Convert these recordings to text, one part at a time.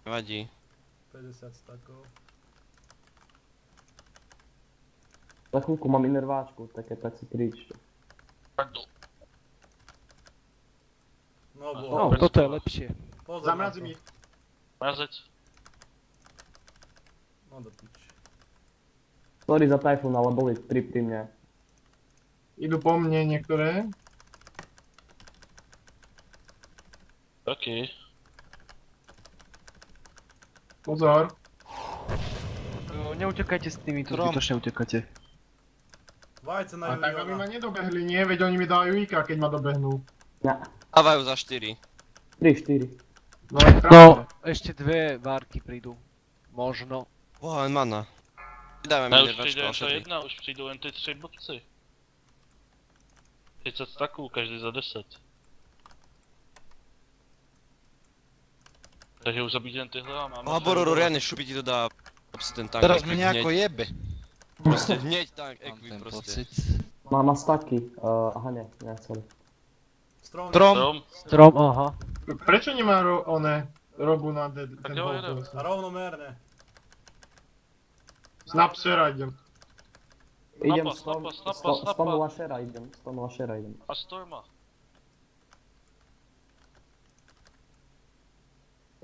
Vadí. 50 stakov. Za chvíľku mám inerváčku, také tak si príčte. Pardon. No No, boha. toto je lepšie. Pozor na Zamrazím to. ich. Mrazec. No do piči. Sorry za Typhoon, ale boli 3 pri mne. Idú po mne niektoré. OK. Pozor. Neutekajte s tými, tu Strom. zbytočne utekajte. Vajce A na tak aby ma Juliana. nedobehli, nie? Veď oni mi dajú IK, keď ma dobehnú. Dávajú za 4. 3, 4. No aj práve. No, ešte dve várky prídu. Možno. Boha, len mana. Dajme Ne, mi už přijde nervačku, jen ale ta jedna, už přijdou jen ty 3 bobci. 30 staků, každý za 10. Takže už zabít jen tyhle a máme... Boha, Bororo, riadne šupi ti to dá. Si ten tank Teraz equip mi nejako hneď. jebe. Proste hneď tank Mám equip ten proste. pocit. Má staky. Aha, nie, sorry. Strom. Strom. Strom. Strom, aha. Prečo nemá robu na ten Tak jo, jedem. hold? Rovnomerne. Snap share idem. Idem Snapa, 100 Lashera idem. 100 Lashera idem. A Storma.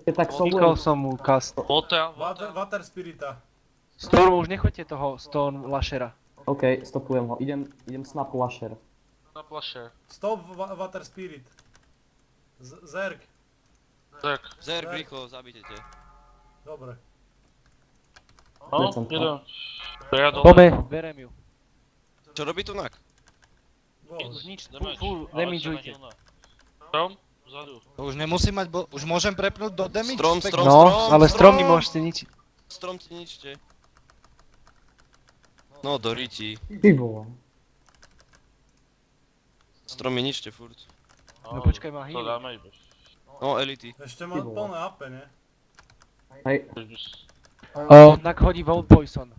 Je tak Klikol solujem. som mu cast. Water. Water Spirita. Storm, už nechoďte toho Stone Lashera. OK, stopujem ho. Idem snap Lasher. Na plaše. Stop Water Spirit. Zerg. Tak. Zerg, rýchlo, zabite te. Dobre. No, Necem to. jedem. To ja dole. Pome, berem ju. Čo robí tu nak? Go. Už nič, Damage. full Ale damageujte. sa na heal ne. Strom. Vzadu. To už nemusím mať, už môžem prepnúť do damage? Strom, Spek- strom. No, ale stromy môžete ničiť. Strom ti ničte. No, do riti. Ty vole. Stromy ničte furt. No počkaj, má To heal. dáme iba. No, elity. Ešte má plné AP, ne? Hej, Nak hodí Volt Poison.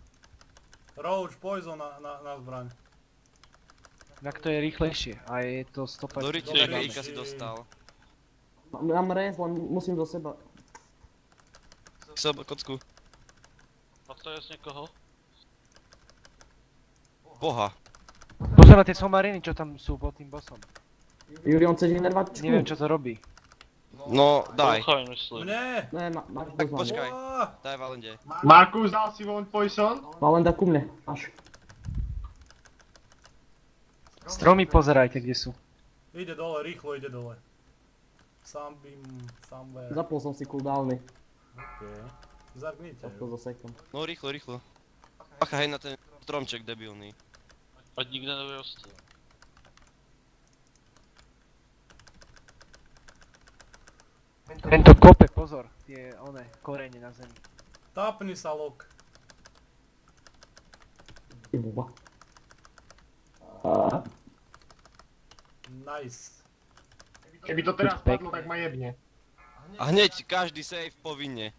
Roach Poison na zbraň. Nak to je rýchlejšie a je to stopať. Do riti, Dobre. Ika si dostal. mám rez, len musím do seba. Seba, kocku. A to je z někoho? Boha. Pozor na tie somariny, čo tam sú pod tým bossom. Julian, chceš inervačku? Neviem, čo to robí. No, daj. Pochaj, myslím. Mne! Ne, máš Tak dosť. počkaj. Uá! Daj Valende. Markus, dal si von poison? Valenda ku mne. Až. Stromy pozerajte, kde sú. Ide dole, rýchlo ide dole. Somewhere. Zapol som si cooldowny. Okej. Zargnite Tak to ju. zasekam. No, rýchlo, rýchlo. Pacha, hej na ten stromček debilný. Ať nikde nevyroste. Tento kope, pozor, tie korene na zemi. Tapni sa, Lok. Ty vole. Nice. Keby to teraz padlo, tak ma jebne. A hneď každý save povinne.